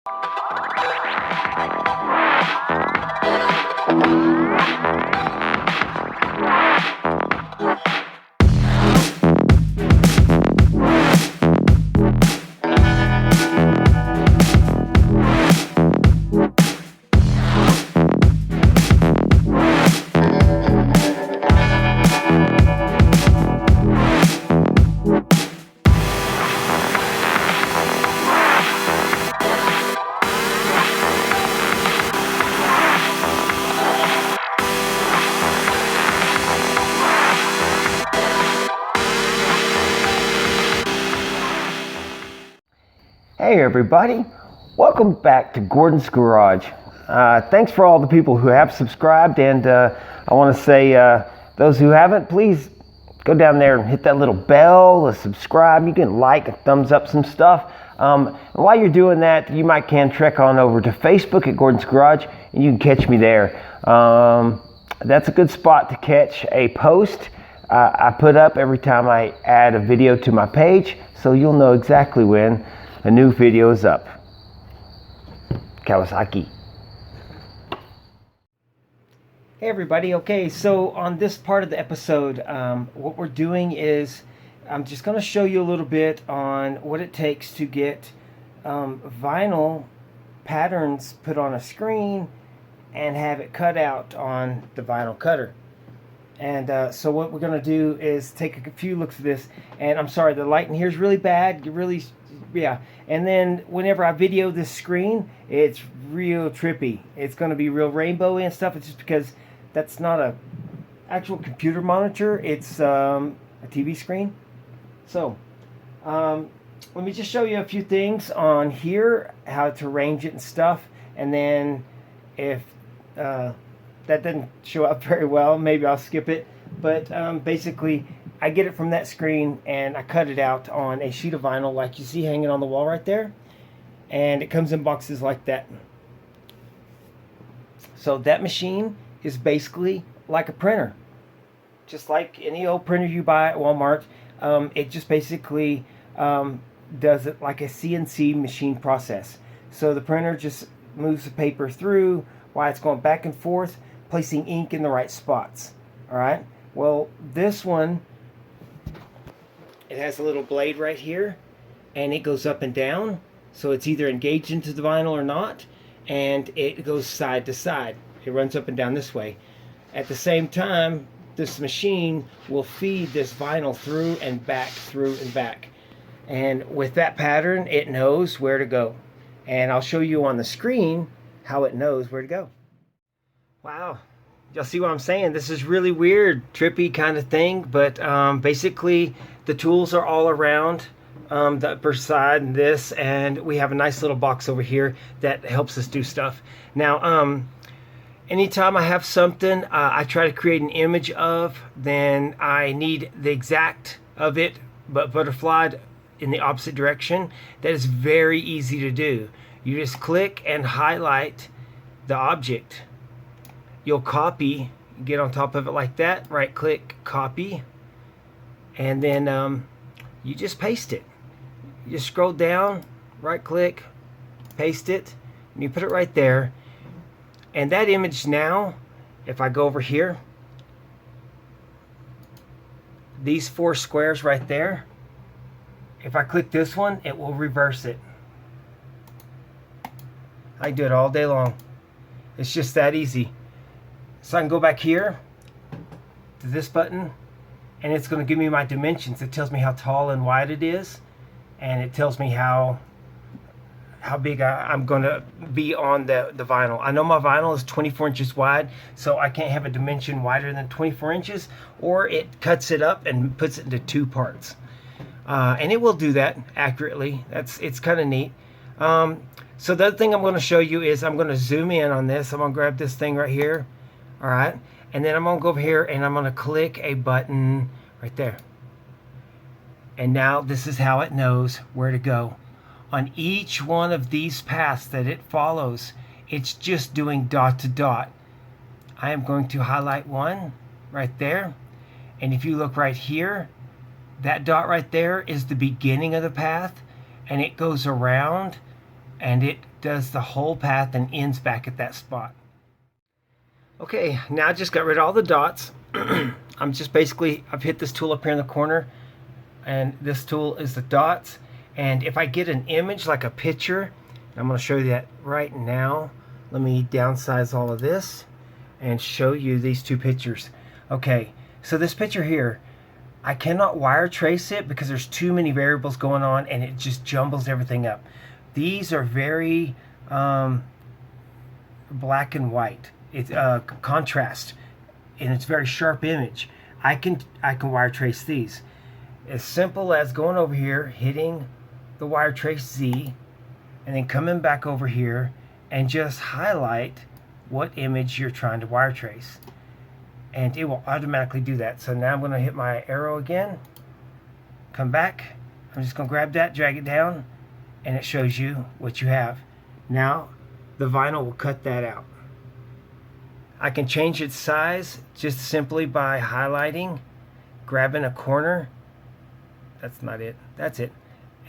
Hey everybody, welcome back to Gordon's Garage. Thanks for all the people who have subscribed, and I want to say those who haven't, please go down there and hit that little bell, subscribe. You can like and thumbs up some stuff. And while you're doing that, you might can trek on over to Facebook at Gordon's Garage, and you can catch me there. That's a good spot to catch a post I put up every time I add a video to my page, so you'll know exactly when a new video is up. Kawasaki. Hey everybody, okay, so on this part of the episode, what we're doing is I'm just going to show you a little bit on what it takes to get vinyl patterns put on a screen and have it cut out on the vinyl cutter. And so what we're going to do is take a few looks at this, and I'm sorry, the light in here is really bad, and then whenever I video this screen, it's real trippy. It's going to be real rainbowy and stuff. It's just because that's not a actual computer monitor, it's a TV screen. So let me just show you a few things on here, how to arrange it and stuff, and then if that doesn't show up very well, maybe I'll skip it. But basically, I get it from that screen and I cut it out on a sheet of vinyl like you see hanging on the wall right there. And it comes in boxes like that. So that machine is basically like a printer. Just like any old printer you buy at Walmart. It just basically does it like a CNC machine process. So the printer just moves the paper through while it's going back and forth, placing ink in the right spots. Alright, well this one, it has a little blade right here, and it goes up and down, so it's either engaged into the vinyl or not, and it goes side to side. It runs up and down this way. At the same time, this machine will feed this vinyl through and back, through and back. And with that pattern, it knows where to go. And I'll show you on the screen how it knows where to go. Wow. Y'all see what I'm saying? This is really weird, trippy kind of thing, but basically the tools are all around the upper side and this, and we have a nice little box over here that helps us do stuff. Now, anytime I have something I try to create an image of, then I need the exact of it, but butterflied in the opposite direction. That is very easy to do. You just click and highlight the object. You'll copy, get on top of it like that, right click, copy, and then you just paste it. You just scroll down, right click, paste it, and you put it right there. And that image now, if I go over here, these 4 squares right there, if I click this one, it will reverse it. I do it all day long. It's just that easy. So I can go back here to this button, and it's going to give me my dimensions. It tells me how tall and wide it is, and it tells me how big I'm going to be on the vinyl. I know my vinyl is 24 inches wide, so I can't have a dimension wider than 24 inches, or it cuts it up and puts it into 2 parts. And it will do that accurately. It's kind of neat. So the other thing I'm going to show you is I'm going to zoom in on this. I'm going to grab this thing right here. All right, and then I'm going to go over here and I'm going to click a button right there. And now this is how it knows where to go. On each one of these paths that it follows, it's just doing dot to dot. I am going to highlight one right there. And if you look right here, that dot right there is the beginning of the path, and it goes around and it does the whole path and ends back at that spot. Okay, now I just got rid of all the dots. I've hit this tool up here in the corner, and this tool is the dots. And if I get an image like a picture, I'm going to show you that right now. Let me downsize all of this and show you these two pictures. Okay, so this picture here, I cannot wire trace it because there's too many variables going on and it just jumbles everything up. These are very black and white. It's contrast, and it's very sharp image. I can wire trace these. As simple as going over here, hitting the wire trace Z, and then coming back over here and just highlight what image you're trying to wire trace. And it will automatically do that. So now I'm going to hit my arrow again, come back. I'm just going to grab that, drag it down, and it shows you what you have. Now the vinyl will cut that out. I can change its size just simply by highlighting, grabbing a corner. That's not it. That's it.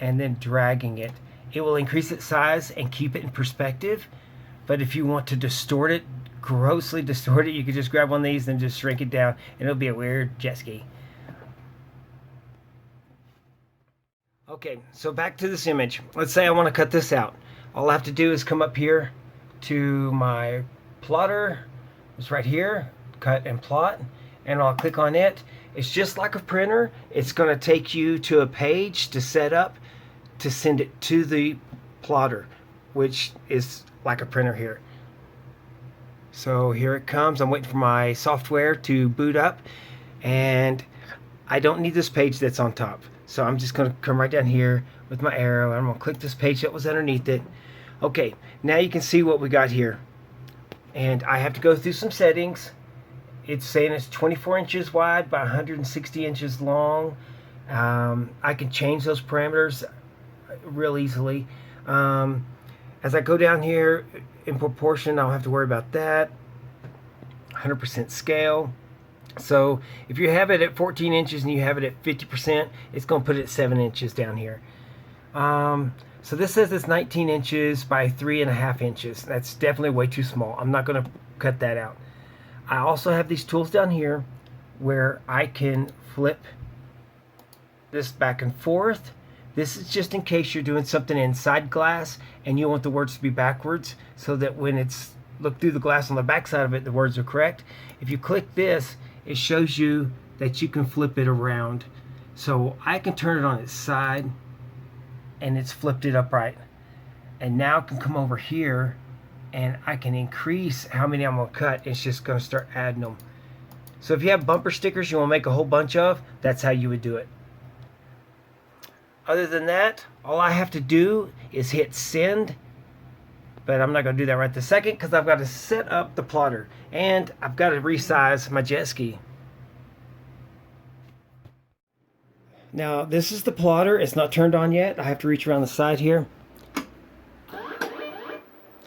And then dragging it. It will increase its size and keep it in perspective. But if you want to distort it, grossly distort it, you can just grab one of these and just shrink it down, and it'll be a weird jet ski. Okay, so back to this image. Let's say I want to cut this out. All I have to do is come up here to my plotter. It's right here, cut and plot, and I'll click on it. It's just like a printer. It's going to take you to a page to set up to send it to the plotter, which is like a printer here. So here it comes. I'm waiting for my software to boot up, and I don't need this page that's on top. So I'm just going to come right down here with my arrow. I'm going to click this page that was underneath it. Okay, now you can see what we got here. And I have to go through some settings. It's saying it's 24 inches wide by 160 inches long. I can change those parameters real easily. As I go down here in proportion, I'll have to worry about that. 100% scale. So if you have it at 14 inches and you have it at 50%, it's going to put it at 7 inches down here. So this says it's 19 inches by 3.5 inches. That's definitely way too small. I'm not going to cut that out. I also have these tools down here where I can flip this back and forth. This is just in case you're doing something inside glass and you want the words to be backwards, so that when it's look through the glass on the back side of it, the words are correct. If you click this, it shows you that you can flip it around. So I can turn it on its side, and it's flipped it upright. And now I can come over here and I can increase how many I'm going to cut. It's just going to start adding them. So if you have bumper stickers you want to make a whole bunch of, that's how you would do it. Other than that, all I have to do is hit send. But I'm not going to do that right this second because I've got to set up the plotter. And I've got to resize my jet ski. Now this is the plotter. It's not turned on yet. I have to reach around the side here.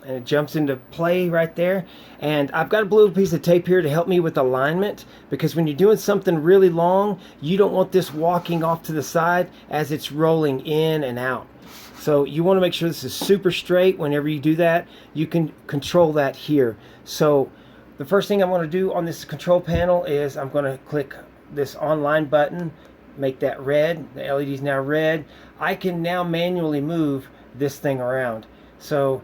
And it jumps into play right there. And I've got a blue piece of tape here to help me with alignment, because when you're doing something really long, you don't want this walking off to the side as it's rolling in and out. So you want to make sure this is super straight. Whenever you do that, you can control that here. So the first thing I want to do on this control panel is I'm going to click this online button, make that red. The LED is now red. I can now manually move this thing around. So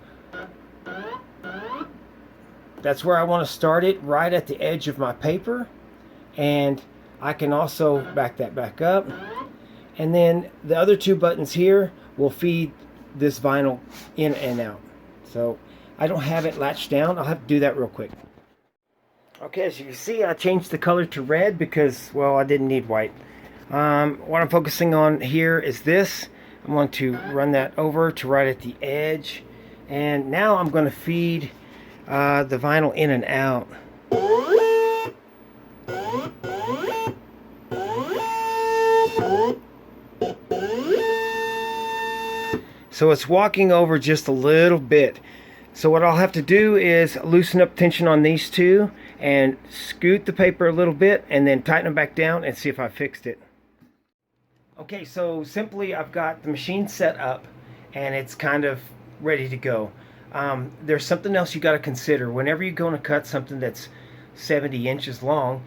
that's where I want to start it, right at the edge of my paper. And I can also back that back up. And then the other two buttons here will feed this vinyl in and out. So I don't have it latched down. I'll have to do that real quick. Okay, as you can see, I changed the color to red because, well, I didn't need white. What I'm focusing on here is this. I'm going to run that over to right at the edge. And now I'm going to feed the vinyl in and out. So it's walking over just a little bit. So what I'll have to do is loosen up tension on these two and scoot the paper a little bit and then tighten them back down and see if I fixed it. Okay, so simply I've got the machine set up and it's kind of ready to go. there's something else you got to consider. Whenever you're going to cut something that's 70 inches long,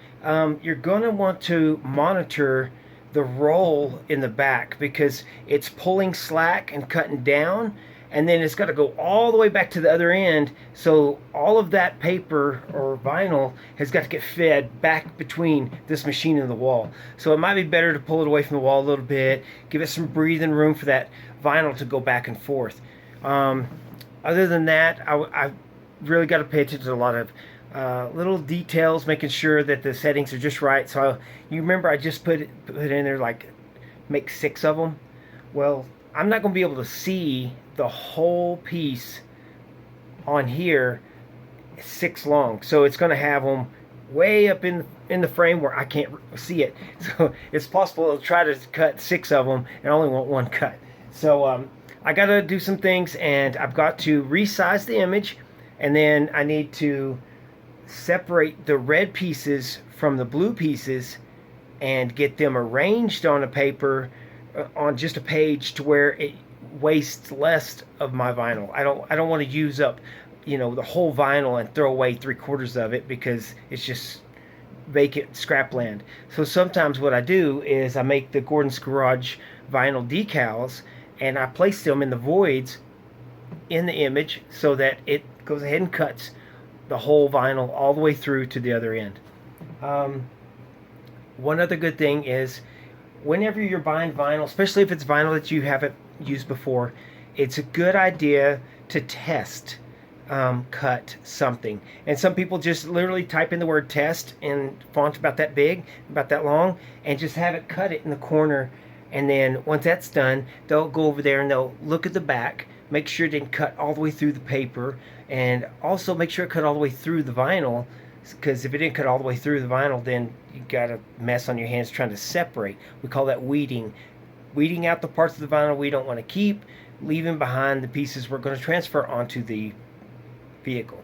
you're going to want to monitor the roll in the back, because it's pulling slack and cutting down, and then it's got to go all the way back to the other end. So all of that paper or vinyl has got to get fed back between this machine and the wall. So it might be better to pull it away from the wall a little bit, give it some breathing room for that vinyl to go back and forth. Other than that, I really got to pay attention to a lot of little details, making sure that the settings are just right. So you remember I just put in there like make 6 of them. Well, I'm not going to be able to see the whole piece on here 6 long, so it's going to have them way up in the frame where I can't see it. So it's possible to try to cut 6 of them and I only want 1 cut. So I got to do some things, and I've got to resize the image, and then I need to separate the red pieces from the blue pieces and get them arranged on a paper, on just a page, to where it wastes less of my vinyl. I don't want to use up, the whole vinyl and throw away 3/4 of it, because it's just vacant scrap land. So sometimes what I do is I make the Gordon's Garage vinyl decals, and I place them in the voids in the image so that it goes ahead and cuts the whole vinyl all the way through to the other end. One other good thing is, whenever you're buying vinyl, especially if it's vinyl that you haven't used before, it's a good idea to test cut something. And some people just literally type in the word test in font about that big, about that long, and just have it cut it in the corner. And then once that's done, they'll go over there and they'll look at the back, make sure it didn't cut all the way through the paper, and also make sure it cut all the way through the vinyl, because if it didn't cut all the way through the vinyl, then you got a mess on your hands trying to separate. We call that weeding. Weeding out the parts of the vinyl we don't want to keep, leaving behind the pieces we're going to transfer onto the vehicle.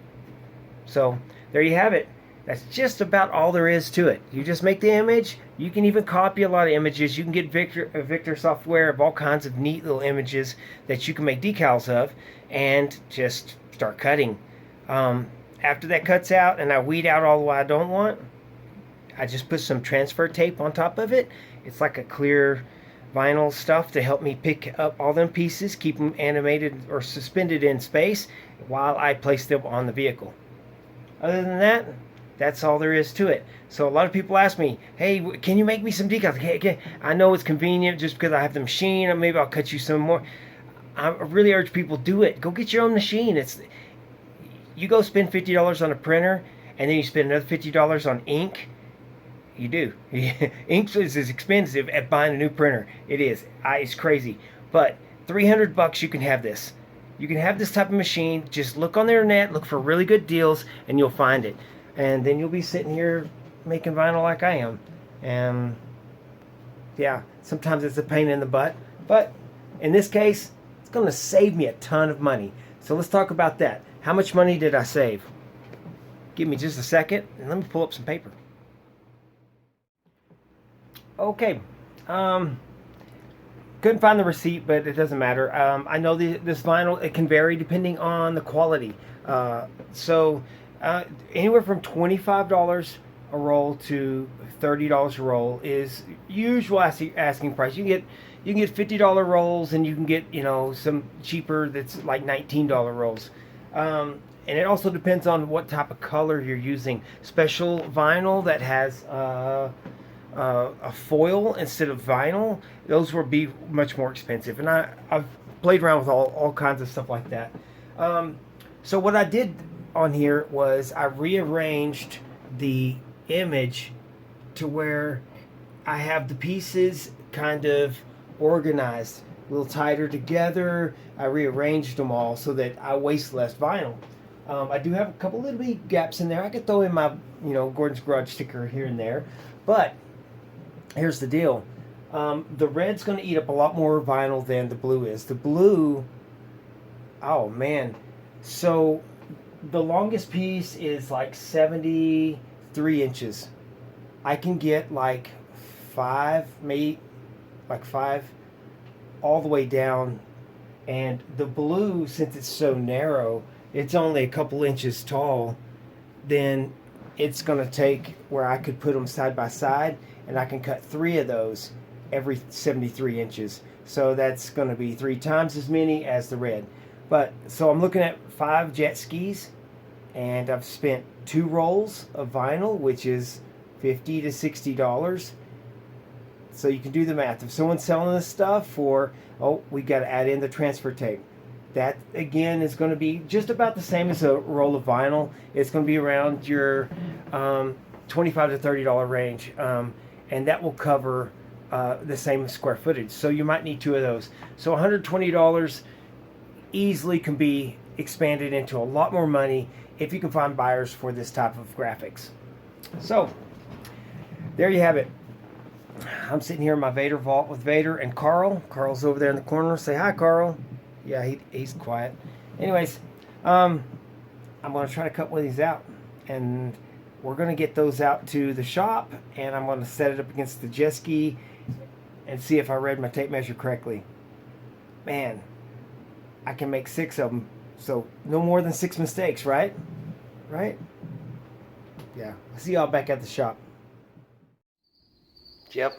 So there you have it. That's just about all there is to it. You just make the image. You can even copy a lot of images. You can get Victor software of all kinds of neat little images that you can make decals of, and just start cutting. After that cuts out and I weed out all what I don't want, I just put some transfer tape on top of it. It's like a clear vinyl stuff to help me pick up all them pieces, keep them animated or suspended in space while I place them on the vehicle. Other than that, that's all there is to it. So a lot of people ask me, hey, can you make me some decals? I know it's convenient just because I have the machine, or maybe I'll cut you some more. I really urge people, do it. Go get your own machine. You go spend $50 on a printer, and then you spend another $50 on ink. You do. Ink is as expensive as buying a new printer. It is. It's crazy. But $300, you can have this. You can have this type of machine. Just look on the internet, look for really good deals, and you'll find it. And then you'll be sitting here making vinyl like I am. And yeah, sometimes it's a pain in the butt. But in this case, it's going to save me a ton of money. So let's talk about that. How much money did I save? Give me just a second, and let me pull up some paper. Okay. Couldn't find the receipt, but it doesn't matter. I know this vinyl, it can vary depending on the quality. Anywhere from $25 a roll to $30 a roll is usual asking price. You can get $50 rolls, and you can get some cheaper that's like $19 rolls. And it also depends on what type of color you're using. Special vinyl that has a foil instead of vinyl, those will be much more expensive. And I've played around with all kinds of stuff like that. So what I did on here was I rearranged the image to where I have the pieces kind of organized a little tighter together. I rearranged them all so that I waste less vinyl. I do have a couple little bitty gaps in there. I could throw in my Gordon's Garage sticker here and there, but here's the deal. The red's going to eat up a lot more vinyl than the blue is. The blue, oh man. So the longest piece is like 73 inches. I can get like 5, maybe like 5 all the way down, And the blue, since it's so narrow, it's only a couple inches tall, then it's going to take where I could put them side by side, and I can cut 3 of those every 73 inches. So that's going to be 3 times as many as the red. But so I'm looking at 5 jet skis, and I've spent 2 rolls of vinyl, which is $50 to $60. So you can do the math. If someone's selling this stuff for, oh, we got to add in the transfer tape. That again is going to be just about the same as a roll of vinyl. It's going to be around your $25 to $30 range, and that will cover the same square footage. So you might need 2 of those. So $120 easily can be expanded into a lot more money if you can find buyers for this type of graphics. So there you have it. I'm sitting here in my Vader vault with Vader and Carl. Carl's over there in the corner. Say hi, Carl. Yeah, he's quiet. Anyways, I'm going to try to cut one of these out. And we're going to get those out to the shop. And I'm going to set it up against the jet ski and see if I read my tape measure correctly. Man, I can make 6 of them. So no more than 6 mistakes, right? Right? Yeah. I'll see y'all back at the shop. Yep.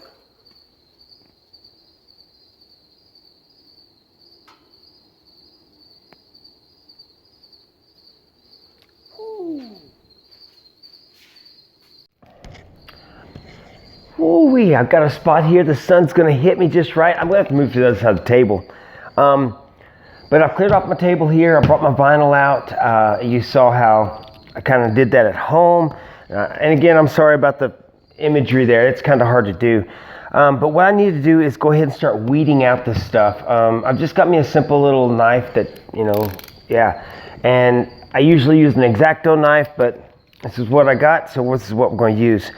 Ooh-wee, I've got a spot here. The sun's going to hit me just right. I'm going to have to move to the other side of the table. But I've cleared off my table here. I brought my vinyl out. You saw how I kind of did that at home. And again, I'm sorry about the imagery there. It's kind of hard to do. But what I need to do is go ahead and start weeding out this stuff. I've just got me a simple little knife that, yeah. And I usually use an X-Acto knife, but this is what I got, so this is what we're going to use.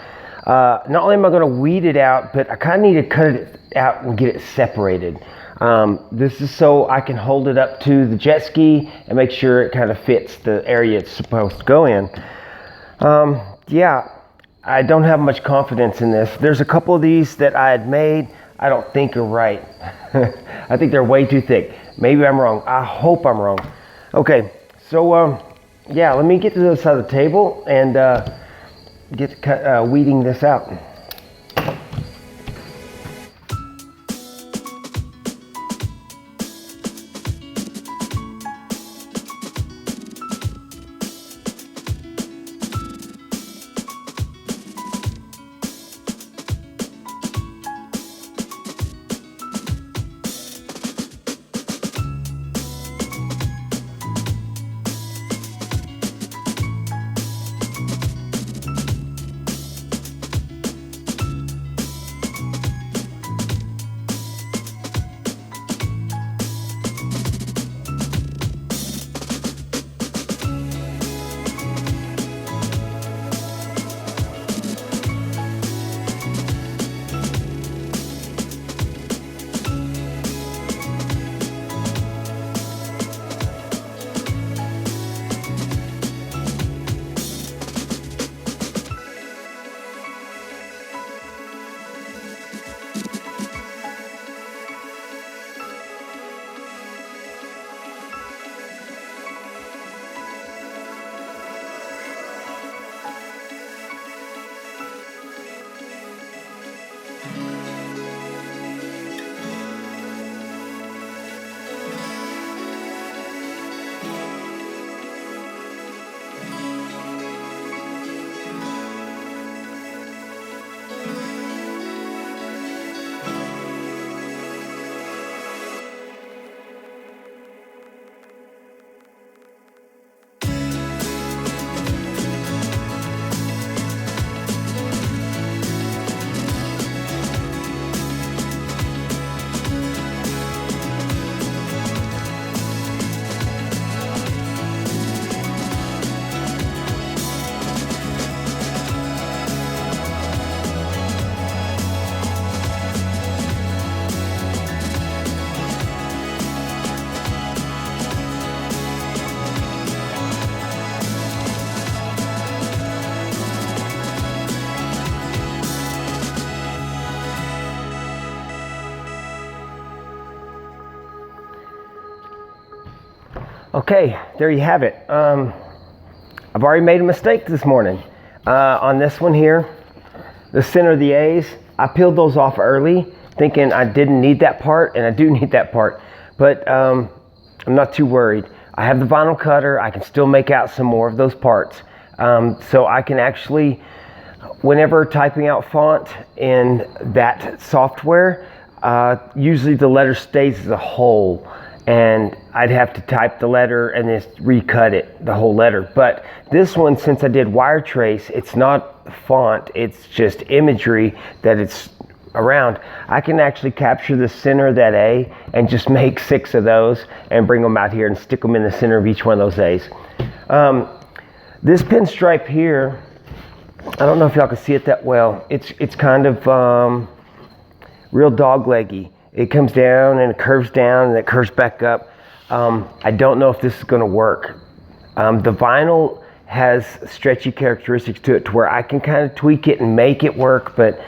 Not only am I going to weed it out, but I kind of need to cut it out and get it separated. This is so I can hold it up to the jet ski and make sure it kind of fits the area it's supposed to go in. Yeah, I don't have much confidence in this. There's a couple of these that I had made I don't think are right. I think they're way too thick. Maybe I'm wrong. I hope I'm wrong. Okay, so yeah, let me get to the other side of the table and get to weeding this out. Okay, there you have it. I've already made a mistake this morning. On this one here, the center of the A's, I peeled those off early thinking I didn't need that part, and I do need that part. But I'm not too worried. I have the vinyl cutter. I can still make out some more of those parts. So I can actually, whenever typing out font in that software, usually the letter stays as a whole, and I'd have to type the letter and then recut it, the whole letter. But this one, since I did wire trace, it's not font, it's just imagery that it's around. I can actually capture the center of that A and just make 6 of those and bring them out here and stick them in the center of each one of those A's. This pinstripe here, I don't know if y'all can see it that well. It's kind of real dog-leggy. It comes down and it curves down and it curves back up. I don't know if this is going to work. The vinyl has stretchy characteristics to it to where I can kind of tweak it and make it work, but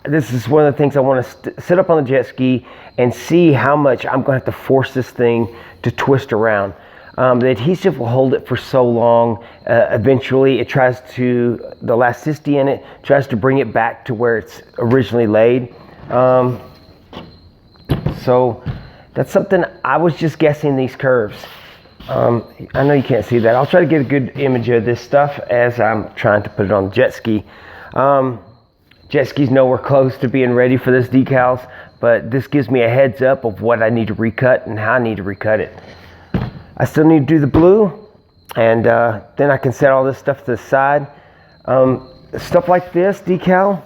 this is one of the things I want to set up on the jet ski and see how much I'm going to have to force this thing to twist around. The adhesive will hold it for so long. Eventually it tries to, the elasticity in it tries to bring it back to where it's originally laid. So that's something I was just guessing these curves. I know you can't see that. I'll try to get a good image of this stuff as I'm trying to put it on the jet ski. Jet ski's nowhere close to being ready for this decals, but this gives me a heads up of what I need to recut and how I need to recut it. I still need to do the blue, and then I can set all this stuff to the side. Stuff like this decal,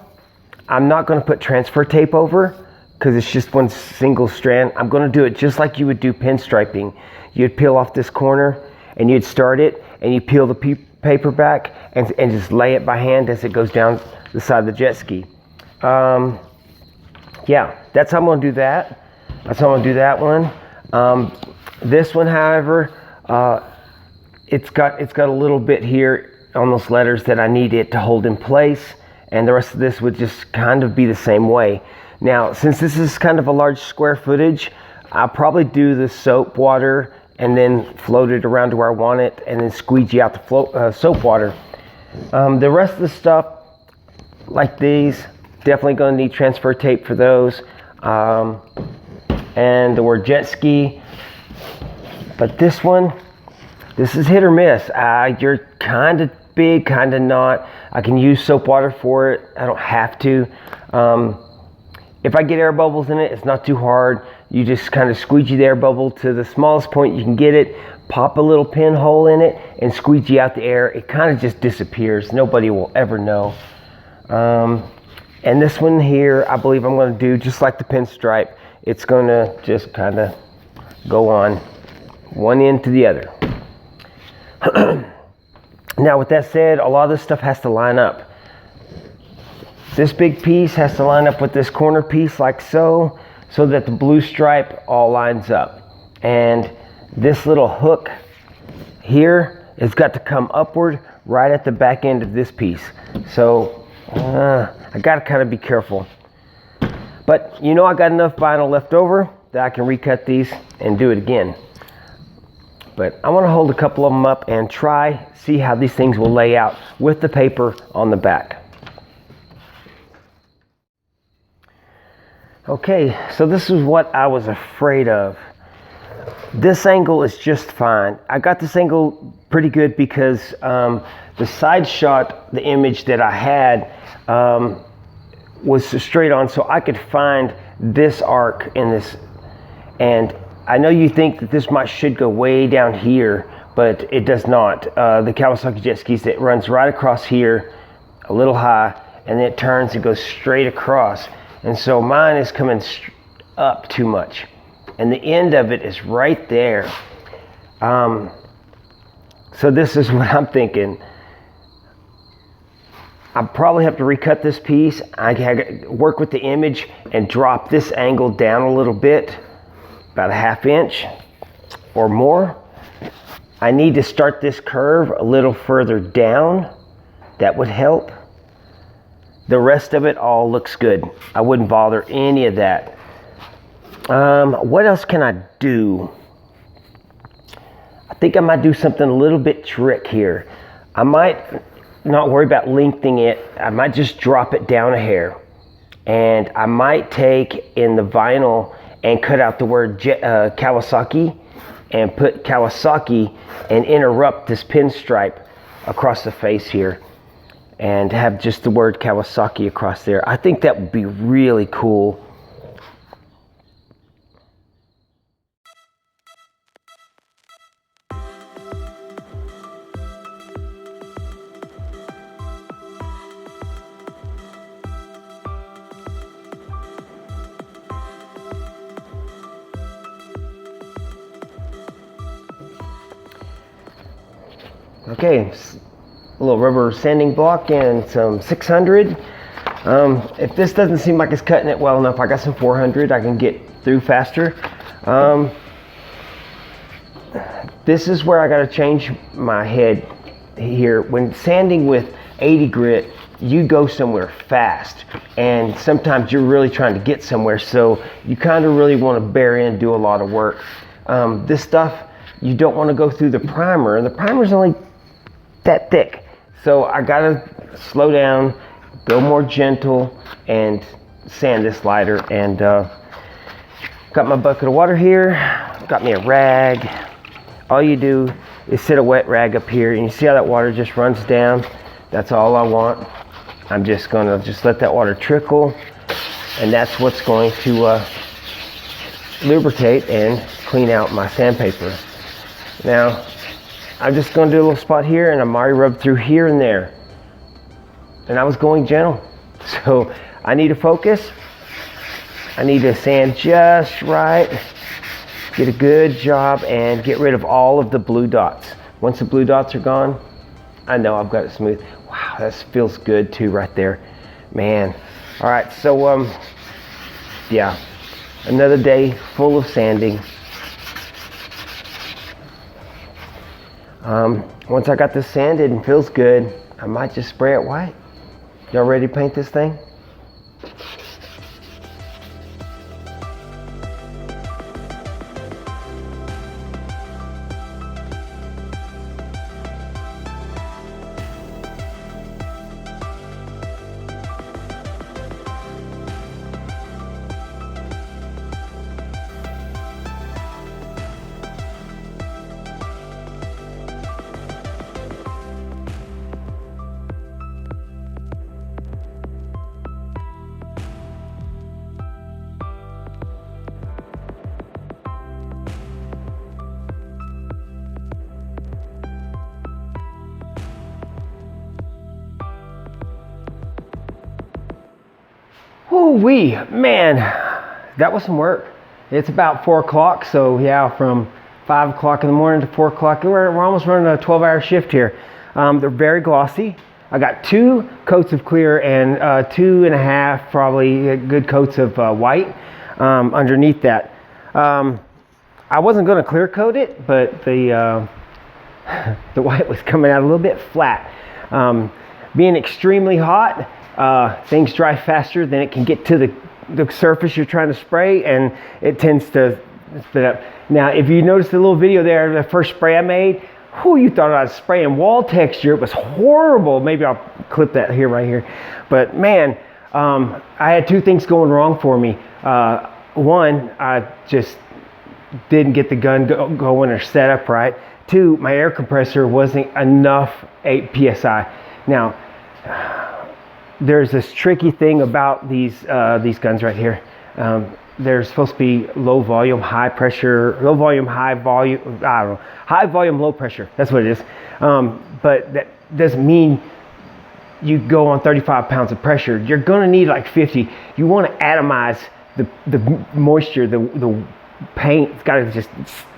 I'm not going to put transfer tape over because it's just one single strand. I'm going to do it just like you would do pinstriping. You'd peel off this corner and you'd start it and you peel the paper back and just lay it by hand as it goes down the side of the jet ski. Yeah, that's how I'm going to do that. That's how I'm going to do that one. This one, however, it's got a little bit here on those letters that I need it to hold in place, and the rest of this would just kind of be the same way. Now, since this is kind of a large square footage, I'll probably do the soap water and then float it around to where I want it and then squeegee out the soap water. The rest of the stuff, like these, definitely going to need transfer tape for those. And the word jet ski. But this one, this is hit or miss. You're kind of big, kind of not. I can use soap water for it. I don't have to. If I get air bubbles in it, it's not too hard. You just kind of squeegee the air bubble to the smallest point you can get it, pop a little pinhole in it, and squeegee out the air. It kind of just disappears. Nobody will ever know. And this one here, I believe I'm going to do just like the pinstripe. It's going to just kind of go on one end to the other. Now, with that said, a lot of this stuff has to line up. This big piece has to line up with this corner piece like so that the blue stripe all lines up. And this little hook here has got to come upward right at the back end of this piece. So I got to kind of be careful. But you know, I got enough vinyl left over that I can recut these and do it again. But I want to hold a couple of them up and see how these things will lay out with the paper on the back. Okay, so this is what I was afraid of. This angle is just fine. I got this angle pretty good because the side shot, the image that I had was straight on, so I could find this arc in this. And I know you think that this should go way down here, but it does not. The Kawasaki jet skis, it runs right across here, a little high, and then it turns and goes straight across. And so mine is coming up too much. And the end of it is right there. So this is what I'm thinking. I probably have to recut this piece. I can work with the image and drop this angle down a little bit, about a ½ inch or more. I need to start this curve a little further down. That would help. The rest of it all looks good. I wouldn't bother any of that. What else can I do? think I might do something a little bit trick here. I might not worry about lengthening it. I might just drop it down a hair. And I might take in the vinyl and cut out the word Kawasaki and put Kawasaki and interrupt this pinstripe across the face here and have just the word Kawasaki across there. I think that would be really cool. Okay, a little rubber sanding block and some 600. If this doesn't seem like it's cutting it well enough, I got some 400. I can get through faster. This is where I got to change my head here. When sanding with 80 grit, you go somewhere fast, and sometimes you're really trying to get somewhere, so you kind of really want to bear in, do a lot of work. This stuff, you don't want to go through the primer, and the primer's only that thick. So I gotta slow down, go more gentle, and sand this lighter. And got my bucket of water here, got me a rag. All you do is sit a wet rag up here, and you see how that water just runs down? That's all I want. I'm just gonna let that water trickle, and that's what's going to lubricate and clean out my sandpaper. Now, I'm just going to do a little spot here, and I'm already rubbed through here and there. And I was going gentle. So I need to focus. I need to sand just right, get a good job, and get rid of all of the blue dots. Once the blue dots are gone, I know I've got it smooth. Wow, that feels good too right there. Man. All right, so yeah, another day full of sanding. Once I got this sanded and feels good, I might just spray it white. Y'all ready to paint this thing? Woo-wee, man, that was some work. It's about 4 o'clock, so yeah, from 5 o'clock in the morning to 4 o'clock, we're almost running a 12-hour shift here. They're very glossy. I got 2 coats of clear and 2.5 probably good coats of white underneath that. I wasn't going to clear coat it, but the white was coming out a little bit flat. Being extremely hot, things dry faster than it can get to the surface you're trying to spray, and it tends to spit up. Now, if you noticed the little video there, the first spray I made, whew, you thought I was spraying wall texture. It was horrible. Maybe I'll clip that here, right here. But man, I had 2 things going wrong for me. One, I just didn't get the gun going or set up right. 2, my air compressor wasn't enough 8 PSI. Now, there's this tricky thing about these guns right here. They're supposed to be low volume, high pressure, low volume, high volume, I don't know, high volume, low pressure. That's what it is. But that doesn't mean you go on 35 pounds of pressure. You're gonna need like 50. You wanna atomize the moisture, the paint. It's gotta just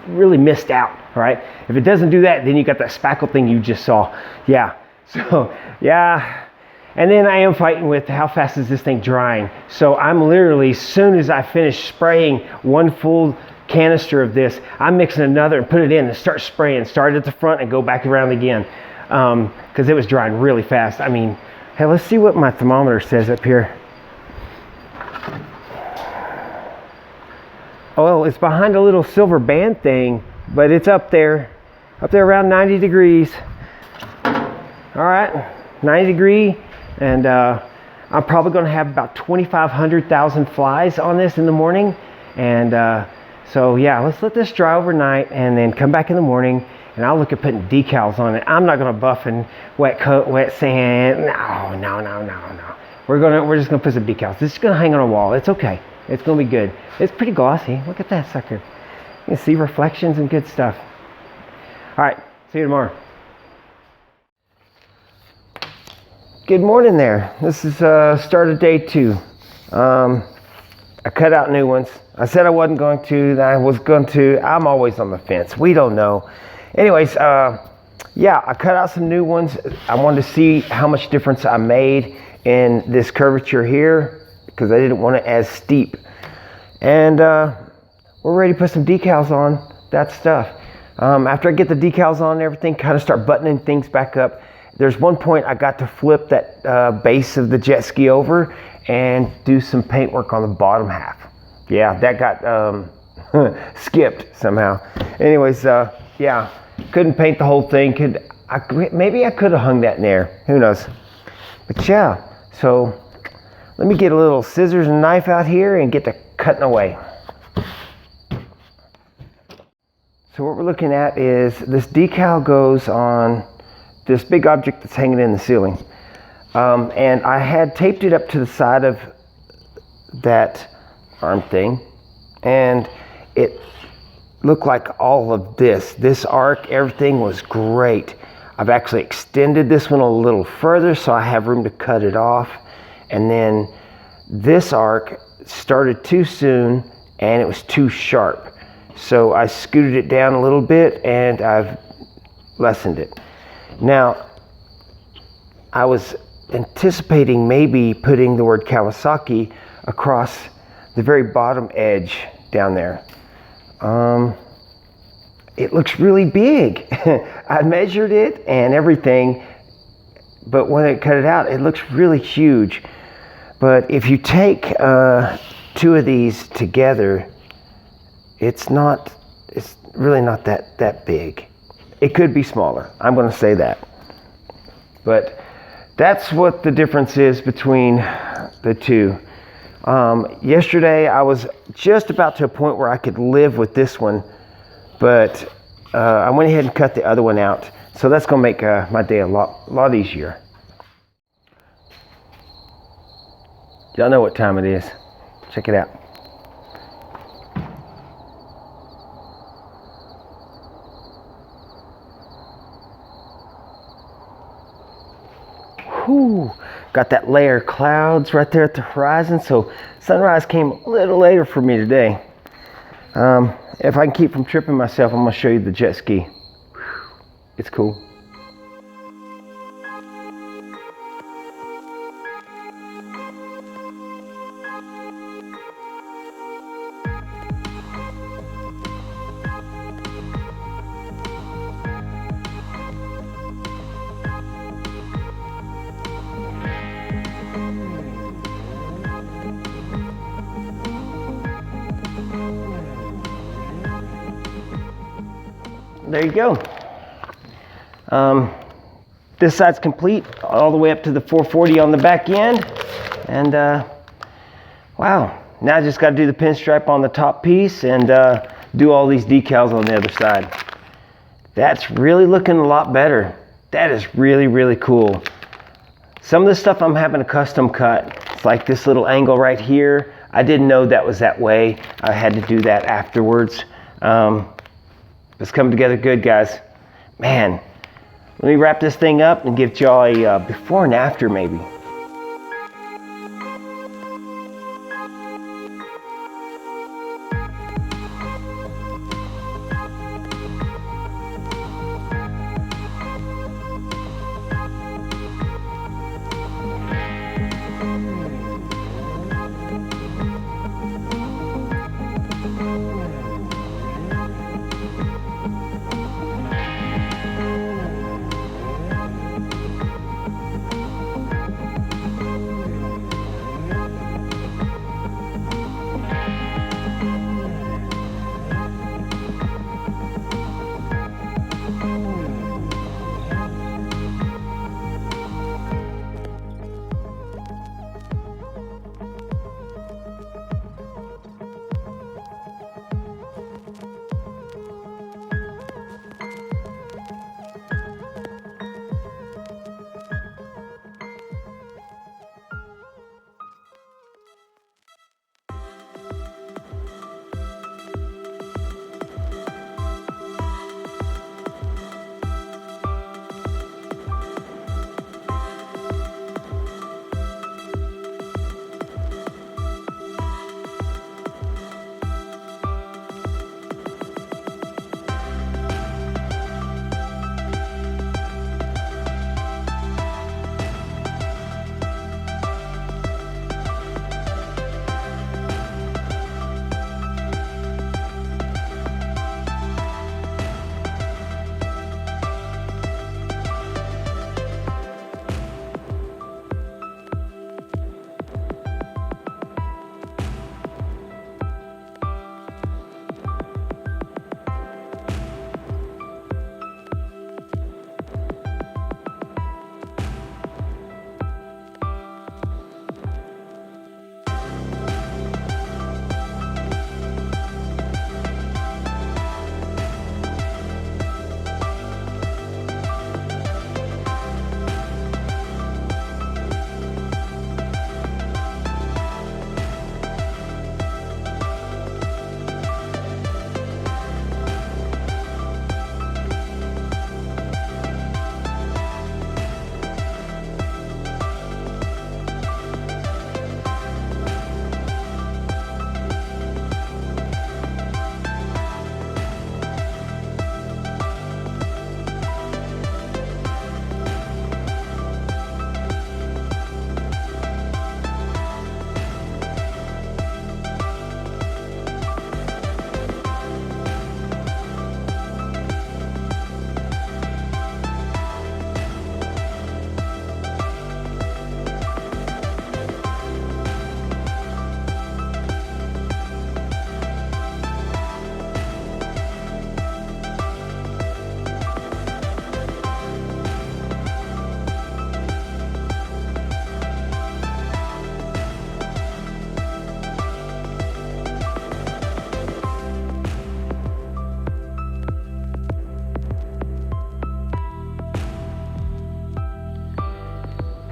really mist out, all right? If it doesn't do that, then you got that spackle thing you just saw. Yeah, so yeah. And then I am fighting with how fast is this thing drying. So I'm literally, as soon as I finish spraying 1 full canister of this, I'm mixing another and put it in and start spraying. Start at the front and go back around again. Because it was drying really fast. I mean, hey, let's see what my thermometer says up here. Oh, well, it's behind a little silver band thing, but it's up there. up there around 90 degrees. All right, 90 degree, and I'm probably going to have about 2,500 flies on this in the morning. And so yeah, let's let this dry overnight and then come back in the morning and I'll look at putting decals on it. I'm not going to buff and wet coat, wet sand. No. We're just gonna put some decals. This is gonna hang on a wall. It's okay. It's gonna be good. It's pretty glossy. Look at that sucker. You can see reflections and good stuff. All right, see you tomorrow. Good morning there. This is start of day 2. I cut out new ones. I said I wasn't going to, that I was going to. I'm always on the fence. We don't know. Anyways, yeah, I cut out some new ones. I wanted to see how much difference I made in this curvature here because I didn't want it as steep. And we're ready to put some decals on that stuff. After I get the decals on and everything, kind of start buttoning things back up. There's one point I got to flip that base of the jet ski over and do some paint work on the bottom half. Yeah, that got skipped somehow. Anyways, yeah, couldn't paint the whole thing. Maybe I could have hung that in there. Who knows? But yeah, so let me get a little scissors and knife out here and get to cutting away. So what we're looking at is this decal goes on this big object that's hanging in the ceiling. And I had taped it up to the side of that arm thing, and it looked like all of this arc, everything was great. I've actually extended this one a little further so I have room to cut it off. And then this arc started too soon and it was too sharp. So I scooted it down a little bit and I've lessened it. Now, I was anticipating maybe putting the word Kawasaki across the very bottom edge down there. It looks really big. I measured it and everything, but when I cut it out, it looks really huge. But if you take 2 of these together, it's really not that big. It could be smaller, I'm gonna say that. But that's what the difference is between the 2. Yesterday I was just about to a point where I could live with this one, but I went ahead and cut the other one out. So that's gonna make my day a lot easier. Y'all know what time it is. Check it out. Whew. Got that layer of clouds right there at the horizon, so sunrise came a little later for me today. If I can keep from tripping myself, I'm gonna show you the jet ski. Whew. It's cool. There you go. This side's complete all the way up to the 440 on the back end. And wow, now I just got to do the pinstripe on the top piece and do all these decals on the other side. That's really looking a lot better. That is really cool. Some of the stuff I'm having a custom cut. It's like this little angle right here. I didn't know that was that way. I had to do that afterwards. It's coming together good, guys. Man, let me wrap this thing up and give y'all a before and after maybe.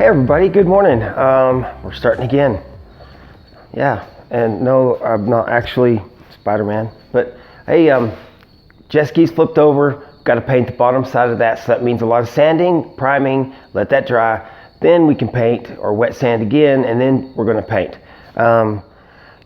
Hey everybody, good morning. We're starting again. Yeah, and no, I'm not actually Spider-Man, but hey, jet skis flipped over. Got to paint the bottom side of that, so that means a lot of sanding, priming, let that dry. Then we can paint or wet sand again, and then we're going to paint.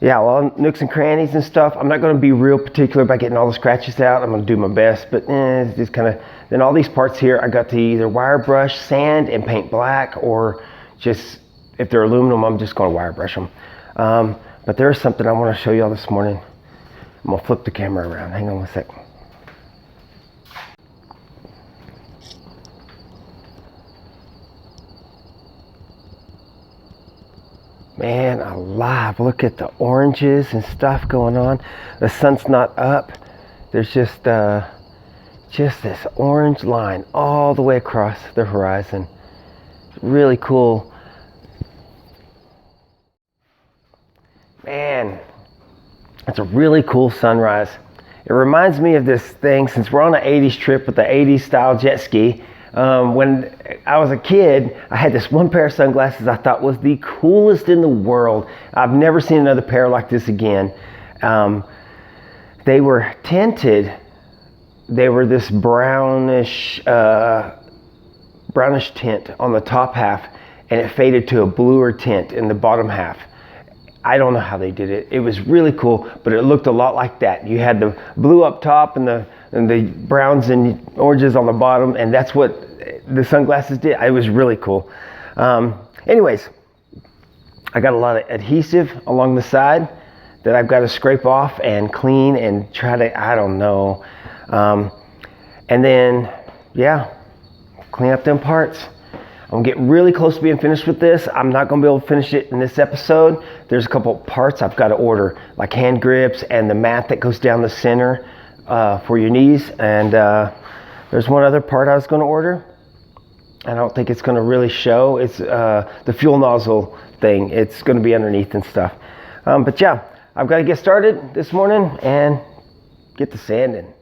Yeah, well, nooks and crannies and stuff. I'm not going to be real particular about getting all the scratches out. I'm going to do my best, but it's just kind of. Then all these parts here, I got to either wire brush, sand, and paint black, or just if they're aluminum, I'm just going to wire brush them. But there's something I want to show y'all this morning. I'm going to flip the camera around. Hang on one sec. Man alive, look at the oranges and stuff going on. The sun's not up. There's just this orange line all the way across the horizon. It's really cool. Man, it's a really cool sunrise. It reminds me of this thing, since we're on an 80s trip with the 80s style jet ski. When I was a kid, I had this one pair of sunglasses I thought was the coolest in the world. I've never seen another pair like this again. They were tinted. They were this brownish tint on the top half, and it faded to a bluer tint in the bottom half. I don't know how they did it. It was really cool, but it looked a lot like that. You had the blue up top and the browns and oranges on the bottom, and that's what the sunglasses did. It was really cool. Anyways, I got a lot of adhesive along the side that I've got to scrape off and clean and try to, I don't know. And then, yeah, clean up them parts. I'm gonna get really close to being finished with this. I'm not gonna be able to finish it in this episode. There's a couple parts I've got to order, like hand grips and the mat that goes down the center for your knees. And there's one other part I was gonna order. I don't think it's gonna really show. It's the fuel nozzle thing. It's gonna be underneath and stuff. But yeah, I've got to get started this morning and get the sanding.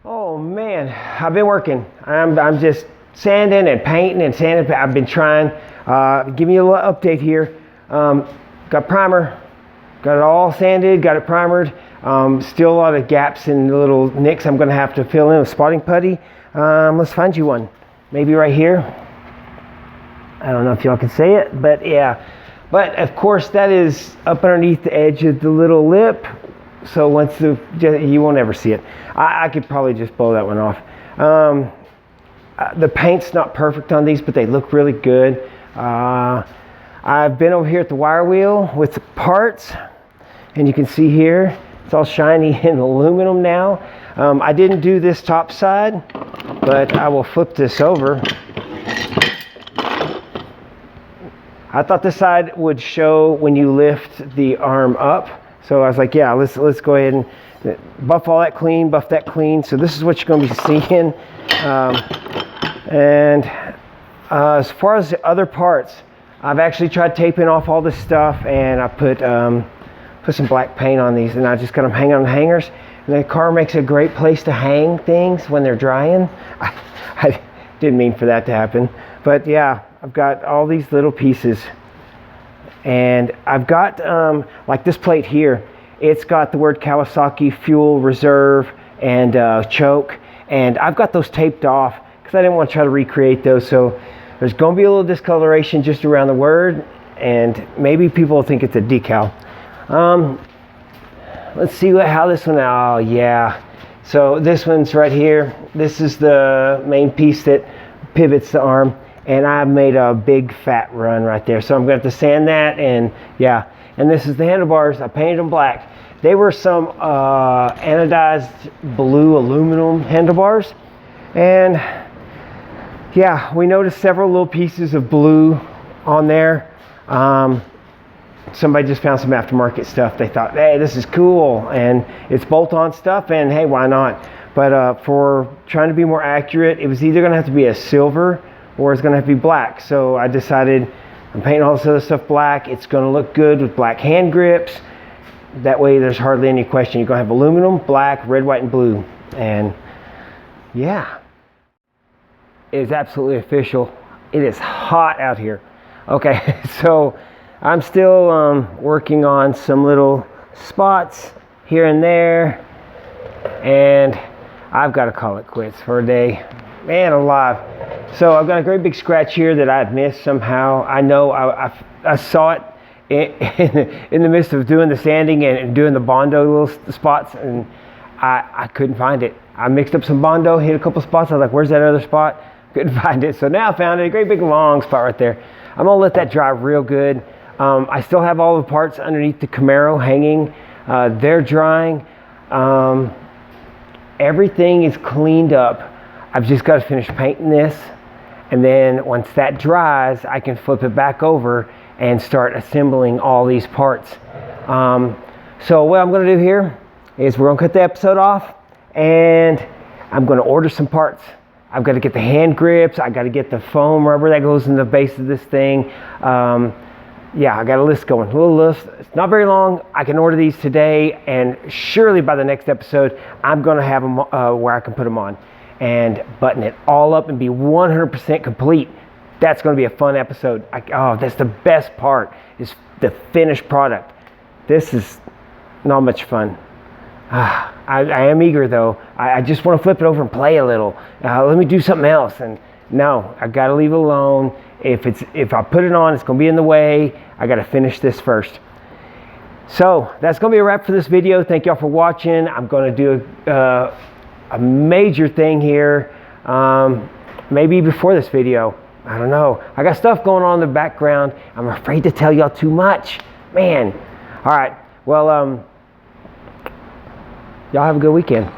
Oh man, I've been working. I'm just sanding and painting and sanding. I've been trying. Give you a little update here. Got primer, got it all sanded, got it primered. Still a lot of gaps and little nicks I'm going to have to fill in with spotting putty. Let's find you one. Maybe right here. I don't know if y'all can see it, but yeah. But of course that is up underneath the edge of the little lip. So once you won't ever see it. I could probably just blow that one off. The paint's not perfect on these, but they look really good. I've been over here at the wire wheel with the parts, and you can see here, it's all shiny and aluminum now. I didn't do this top side, but I will flip this over. I thought this side would show when you lift the arm up. So I was like, yeah, let's go ahead and buff all that clean, buff that clean. So this is what you're going to be seeing. As far as the other parts, I've actually tried taping off all this stuff, and I put some black paint on these, and I just got them hanging on the hangers. And the car makes a great place to hang things when they're drying. I didn't mean for that to happen, but yeah, I've got all these little pieces, and I've got like this plate here. It's got the word Kawasaki fuel reserve and choke, and I've got those taped off because I didn't want to try to recreate those. So there's going to be a little discoloration just around the word, and maybe people will think it's a decal. Let's see how this one. Oh yeah, so this one's right here. This is the main piece that pivots the arm, and I made a big fat run right there. So I'm going to have to sand that, and yeah. And this is the handlebars. I painted them black. They were some anodized blue aluminum handlebars, and yeah, we noticed several little pieces of blue on there. Somebody just found some aftermarket stuff. They thought, hey, this is cool, and it's bolt-on stuff, and hey, why not? But for trying to be more accurate, it was either going to have to be a silver or it's going to have to be black. So I decided I'm painting all this other stuff black. It's going to look good with black hand grips. That way there's hardly any question. You're going to have aluminum, black, red, white, and blue. And yeah, it is absolutely official. It is hot. hot out here. Okay, so I'm still working on some little spots here and there, and I've got to call it quits for a day. Man alive. So I've got a great big scratch here that I've missed somehow. I know I saw it in the midst of doing the sanding and doing the Bondo little spots, and I couldn't find it. I mixed up some Bondo, hit a couple spots. I was like, where's that other spot? Couldn't find it. So now I found it, a great big long spot right there. I'm gonna let that dry real good. I still have all the parts underneath the Camaro hanging. They're drying. Everything is cleaned up. I've just got to finish painting this, and then once that dries, I can flip it back over and start assembling all these parts. So what I'm going to do here is we're going to cut the episode off, and I'm going to order some parts. I've got to get the hand grips. I got to get the foam rubber that goes in the base of this thing. Yeah, I got a list going, a little list. It's not very long. I can order these today, and surely by the next episode, I'm going to have them where I can put them on and button it all up and be 100% complete. That's going to be a fun episode. That's the best part, is the finished product. This is not much fun. I am eager though. I just want to flip it over and play a little. Let me do something else. And no, I got to leave it alone. If I put it on, it's going to be in the way. I got to finish this first. So that's going to be a wrap for this video. Thank y'all for watching. I'm going to do a major thing here, maybe before this video. I don't know. I got stuff going on in the background. I'm afraid to tell y'all too much. Man. All right. Well, y'all have a good weekend.